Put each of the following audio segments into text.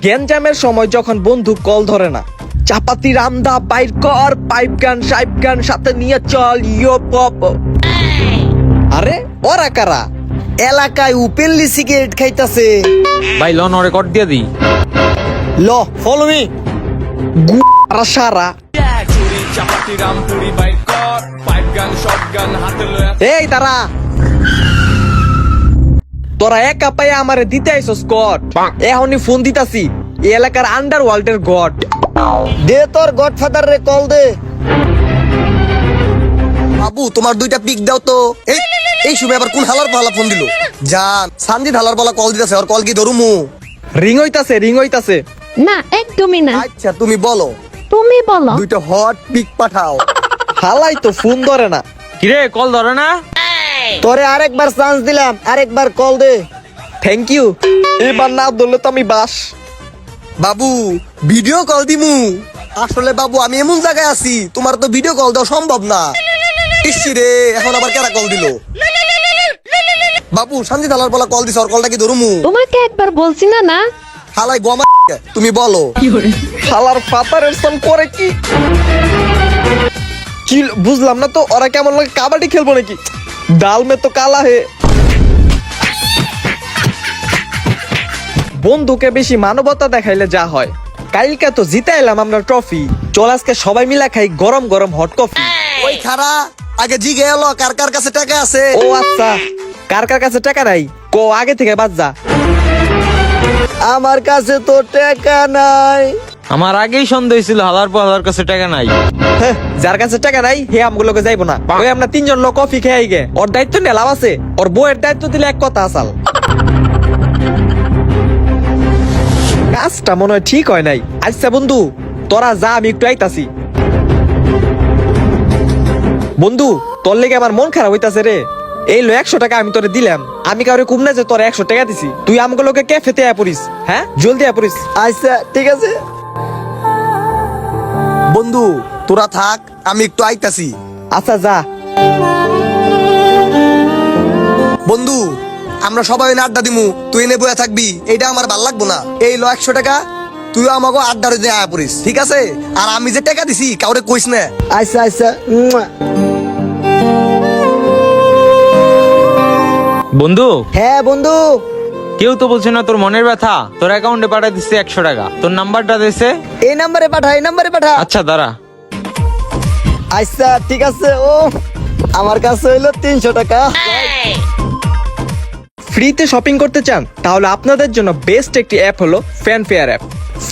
গ্যাঞ্জামের সময় যখন বন্ধু কল ধরে না, চাপাতি রামদা বাইর কর, পাইপ গান সাইপ গান সাথে নিয়ে চল ইয়ো পপ। আরে ওরা কারা? এলাকায় উপেনলি সিগারেট খাইতাছে। ভাই লন রেকর্ড দিয়ে দিই। Law follow me. আর সারা এই তারা তোরা একা পায়ে আমারে দিতে আইছস কট। এখনই ফোন দিতাছি, এই এলাকার আন্ডারওয়ার্ল্ডের গড। দে তোর গডফাদার রে কল দে। বাবু তোমার দুইটা পিক দাও তো। এই সময় আবার কোন হালার পালা ফোন দিল? জান সানজিদ হালার পালা কল দিতেছে, ওর কল কি ধরুমু? রিং হইতাছে। না একদমই না। আচ্ছা তুমি বলো, তুমি বলো। দুইটা হট পিক পাঠাও। হালাই তো ফোন ধরে না। কিরে কল ধরে না? তোরে আরেকবার চান্স দিলাম, আরেকবার কল দে। Thank you. এবার না ধরলে তো আমি বাস। বাবু ভিডিও কল দিমু। আসলে বাবু আমি এমন জায়গায় আছি, তোমার তো ভিডিও কল দেওয়া সম্ভব না। ইসি রে, এখন আবার কেরা কল দিল? বাবু সানজিদ হালার পালা কল দিছ, ওর কলটা কি ধরুমু? তোমাকে একবার বলছি না না। হালাই গোমা, তুমি বলো। হালার ফাতারের সন করে কি কি বুঝলাম না তো। ওরা কেমন লাগে, কাবাডি খেলবো নাকি? ডাল মে তো কালা হে। বন্ধুকে বেশি মানবতা দেখাইলে যা হয়। কালকে তো জিতে এলাম আমরা ট্রফি। চল আজকে সবাই মিলা খাই গরম গরম হট কফি। ওই খারা আগে জি গেল কার কার কাছে টাকা আছে? ও আচ্ছা, কার কার কাছে টাকা নাই কো আগে থেকে বাদ যা। আমার কাছে তো টাকা নাই। আমার আগেই সন্দেহ ছিল হালার পর হালার কাছে টাকা নাই। হ্যাঁ, যার কাছে টাকা নাই হে আমগুলোকে যাইবো না। ওই আমরা তিনজন লোক কফি খেয়ে গে, ওর দায়িত্ব নেলাম আছে। ওর বউয়ের দায়িত্ব দিলে এক কথা আসাল। কাজটা মনে হয় ঠিক হয় নাই। আচ্ছা বন্ধু তোরা যা, আমি একটু আইতাছি। বন্ধু তোর লেগে আমার মন খারাপ হইতাছে রে। এই লো 100 টাকা আমি তোরে দিলাম। আমি কাউরে কুম না যে তোর 100 টাকা দিছি। তুই আমগুলোকে ক্যাফেতে আয়া পড়িস। হ্যাঁ জলদি আয়া পড়িস। আচ্ছা ঠিক আছে বন্ধু, তোরা থাক, আমি একটু আইতাছি। আচ্ছা যা। বন্ধু আমরা সবাই না আড্ডা দিমু, তুই এনে বয়া থাকবি, এইটা আমার ভাল লাগবো না। এই লো 100 টাকা, তুইও আমাকে আড্ডার দিয়ে আয়া পড়িস, ঠিক আছে? আর আমি যে টাকা দিছি কাউরে কইস না। আচ্ছা আচ্ছা। বন্ধু হ্যাঁ বন্ধু। কেউ তো বলছে না তোর মনের ব্যথা। তোর অ্যাকাউন্টে পাঠিয়ে দিচ্ছে 100 টাকা। তোর নাম্বারটা দিছে। এই নাম্বারে পাঠা, এই নাম্বারে পাঠা। আচ্ছা দাঁড়া। আচ্ছা ঠিক আছে। ও আমার কাছে হইলো 300 টাকা। ফ্রিতে শপিং করতে চান? তাহলে আপনাদের জন্য বেস্ট একটি অ্যাপ হলো ফ্যানফেয়ার অ্যাপ।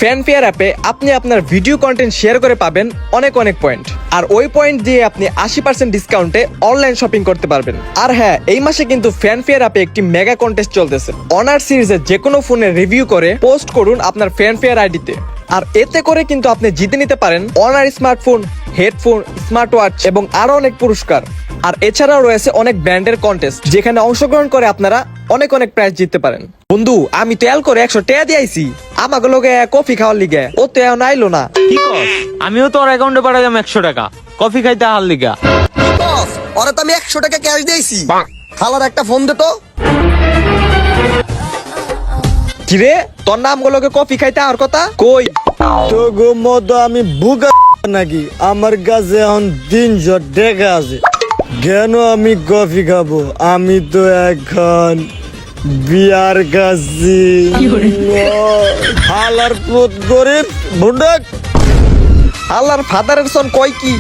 ফ্যানফেয়ার অ্যাপে আপনি আপনার ভিডিও কন্টেন্ট শেয়ার করে পাবেন অনেক পয়েন্ট। আর ওই পয়েন্ট দিয়ে আপনি 80% ডিসকাউন্টে অনলাইন শপিং করতে পারবেন। আর হ্যাঁ, এই মাসে কিন্তু ফ্যানফেয়ার অ্যাপে একটি মেগা কন্টেস্ট চলতেছে। অনার সিরিজের যে কোনো ফোনে রিভিউ করে পোস্ট করুন আপনার ফ্যানফেয়ার আইডিতে। আর এতে করে কিন্তু আপনি জিতে নিতে পারেন honour smartphone, headphone, smart watch এবং আরো অনেক পুরস্কার। আর এছাড়াও রয়েছে অনেক ব্র্যান্ডের কন্টেস্ট, যেখানে অংশগ্রহণ করে আপনারা অনেক প্রাইজ জিততে পারেন। বন্ধু আমি তো এল করে 100 টাকা দিয়েছি আমাকে লোকে কফি খাওয়ার লিগে। ও তো এখন আইলো না। কি কস? আমিও তোর অ্যাকাউন্টে পাঠালাম 100 টাকা কফি খাইতে হাল লিগা। বস ওরে তো আমি 100 টাকা ক্যাশ দিয়েছি। খালার একটা ফোন দে তো। কিরে তোর নাম গুলোকে কফি খাইতে আর কথা কই? তো গো মদ আমি বুকা নাকি? আমার কাছে এখন 300 টাকা আছে, কেন আমি কফি খাবো? আমি তো এখন বিয়ার খাচ্ছি। হালার পুত গরিব ভুন্ডাক। আল্লাহর ফাদারের সন কয় কি?